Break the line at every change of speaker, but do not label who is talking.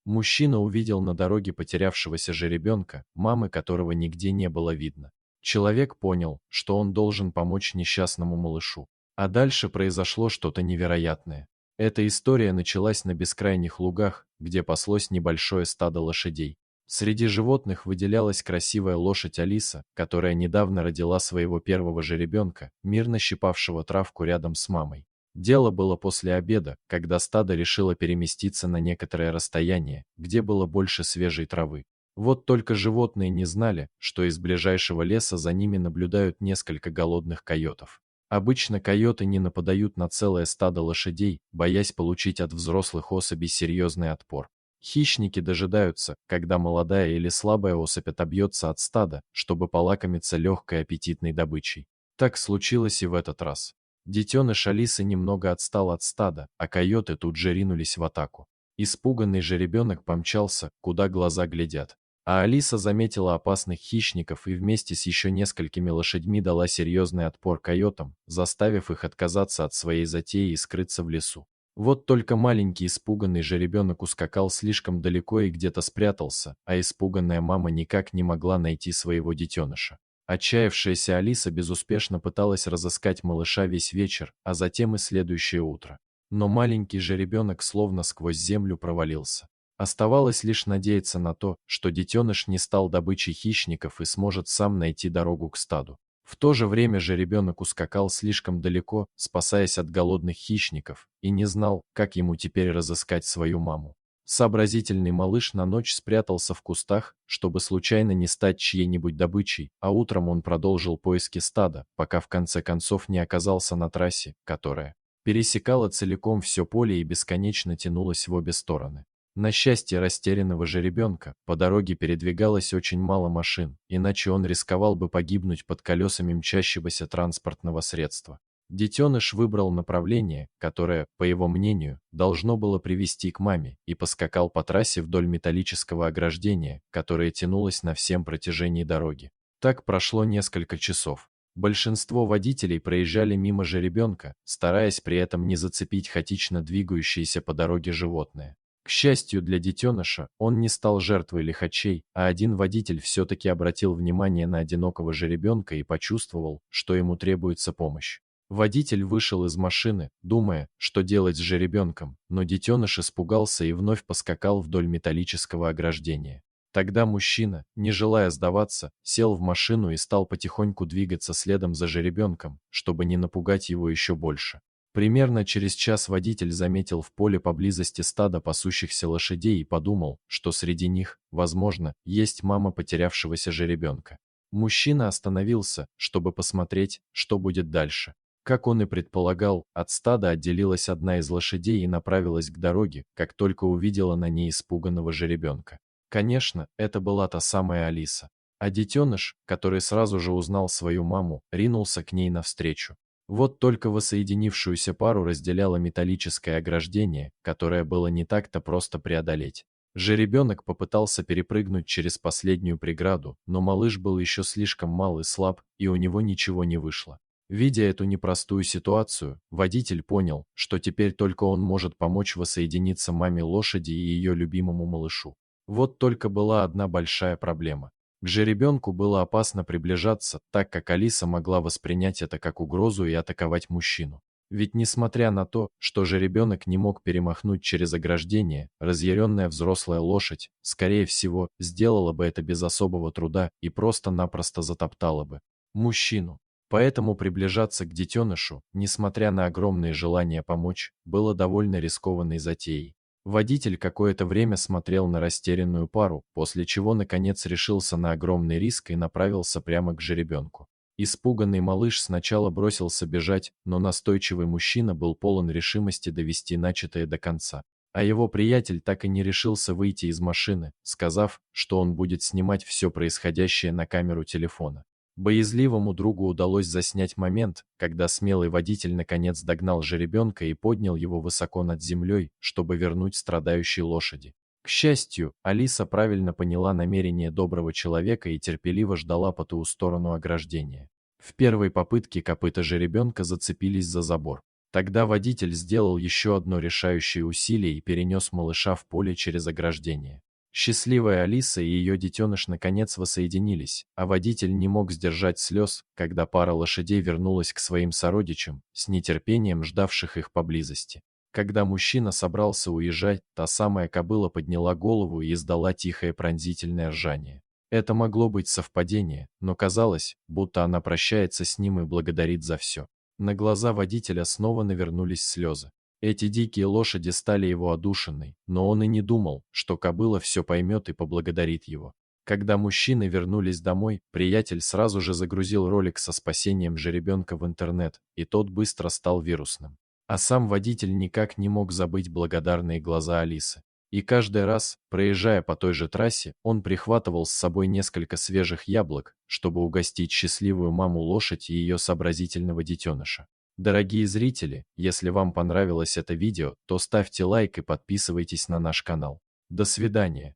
Мужчина увидел на дороге потерявшегося жеребенка, мамы которого нигде не было видно. Человек понял, что он должен помочь несчастному малышу. А дальше произошло что-то невероятное. Эта история началась на бескрайних лугах, где паслось небольшое стадо лошадей. Среди животных выделялась красивая лошадь Алиса, которая недавно родила своего первого жеребенка, мирно щипавшего травку рядом с мамой. Дело было после обеда, когда стадо решило переместиться на некоторое расстояние, где было больше свежей травы. Вот только животные не знали, что из ближайшего леса за ними наблюдают несколько голодных койотов. Обычно койоты не нападают на целое стадо лошадей, боясь получить от взрослых особей серьезный отпор. Хищники дожидаются, когда молодая или слабая особь отобьется от стада, чтобы полакомиться легкой аппетитной добычей. Так случилось и в этот раз. Детеныш Алисы немного отстал от стада, а койоты тут же ринулись в атаку. Испуганный жеребенок помчался, куда глаза глядят. А Алиса заметила опасных хищников и вместе с еще несколькими лошадьми дала серьезный отпор койотам, заставив их отказаться от своей затеи и скрыться в лесу. Вот только маленький испуганный жеребенок ускакал слишком далеко и где-то спрятался, а испуганная мама никак не могла найти своего детеныша. Отчаявшаяся Алиса безуспешно пыталась разыскать малыша весь вечер, а затем и следующее утро. Но маленький жеребенок словно сквозь землю провалился. Оставалось лишь надеяться на то, что детеныш не стал добычей хищников и сможет сам найти дорогу к стаду. В то же время жеребенок ускакал слишком далеко, спасаясь от голодных хищников, и не знал, как ему теперь разыскать свою маму. Сообразительный малыш на ночь спрятался в кустах, чтобы случайно не стать чьей-нибудь добычей, а утром он продолжил поиски стада, пока в конце концов не оказался на трассе, которая пересекала целиком все поле и бесконечно тянулась в обе стороны. На счастье растерянного жеребенка, по дороге передвигалось очень мало машин, иначе он рисковал бы погибнуть под колесами мчащегося транспортного средства. Детеныш выбрал направление, которое, по его мнению, должно было привести к маме, и поскакал по трассе вдоль металлического ограждения, которое тянулось на всем протяжении дороги. Так прошло несколько часов. Большинство водителей проезжали мимо жеребенка, стараясь при этом не зацепить хаотично двигающееся по дороге животное. К счастью для детеныша, он не стал жертвой лихачей, а один водитель все-таки обратил внимание на одинокого жеребенка и почувствовал, что ему требуется помощь. Водитель вышел из машины, думая, что делать с жеребенком, но детеныш испугался и вновь поскакал вдоль металлического ограждения. Тогда мужчина, не желая сдаваться, сел в машину и стал потихоньку двигаться следом за жеребенком, чтобы не напугать его еще больше. Примерно через час водитель заметил в поле поблизости стадо пасущихся лошадей и подумал, что среди них, возможно, есть мама потерявшегося жеребенка. Мужчина остановился, чтобы посмотреть, что будет дальше. Как он и предполагал, от стада отделилась одна из лошадей и направилась к дороге, как только увидела на ней испуганного жеребенка. Конечно, это была та самая Алиса. А детеныш, который сразу же узнал свою маму, ринулся к ней навстречу. Вот только воссоединившуюся пару разделяло металлическое ограждение, которое было не так-то просто преодолеть. Жеребенок попытался перепрыгнуть через последнюю преграду, но малыш был еще слишком мал и слаб, и у него ничего не вышло. Видя эту непростую ситуацию, водитель понял, что теперь только он может помочь воссоединиться маме лошади и ее любимому малышу. Вот только была одна большая проблема. К жеребенку было опасно приближаться, так как Алиса могла воспринять это как угрозу и атаковать мужчину. Ведь несмотря на то, что жеребенок не мог перемахнуть через ограждение, разъяренная взрослая лошадь, скорее всего, сделала бы это без особого труда и просто-напросто затоптала бы мужчину. Поэтому приближаться к детенышу, несмотря на огромное желание помочь, было довольно рискованной затеей. Водитель какое-то время смотрел на растерянную пару, после чего наконец решился на огромный риск и направился прямо к жеребенку. Испуганный малыш сначала бросился бежать, но настойчивый мужчина был полон решимости довести начатое до конца. А его приятель так и не решился выйти из машины, сказав, что он будет снимать все происходящее на камеру телефона. Боязливому другу удалось заснять момент, когда смелый водитель наконец догнал жеребенка и поднял его высоко над землей, чтобы вернуть страдающей лошади. К счастью, Алиса правильно поняла намерение доброго человека и терпеливо ждала по ту сторону ограждения. В первой попытке копыта жеребенка зацепились за забор. Тогда водитель сделал еще одно решающее усилие и перенес малыша в поле через ограждение. Счастливая Алиса и ее детеныш наконец воссоединились, а водитель не мог сдержать слез, когда пара лошадей вернулась к своим сородичам, с нетерпением ждавших их поблизости. Когда мужчина собрался уезжать, та самая кобыла подняла голову и издала тихое пронзительное ржание. Это могло быть совпадение, но казалось, будто она прощается с ним и благодарит за все. На глаза водителя снова навернулись слезы. Эти дикие лошади стали его одушиной, но он и не думал, что кобыла все поймет и поблагодарит его. Когда мужчины вернулись домой, приятель сразу же загрузил ролик со спасением жеребенка в интернет, и тот быстро стал вирусным. А сам водитель никак не мог забыть благодарные глаза Алисы. И каждый раз, проезжая по той же трассе, он прихватывал с собой несколько свежих яблок, чтобы угостить счастливую маму лошадь и ее сообразительного детеныша. Дорогие зрители, если вам понравилось это видео, то ставьте лайк и подписывайтесь на наш канал. До свидания.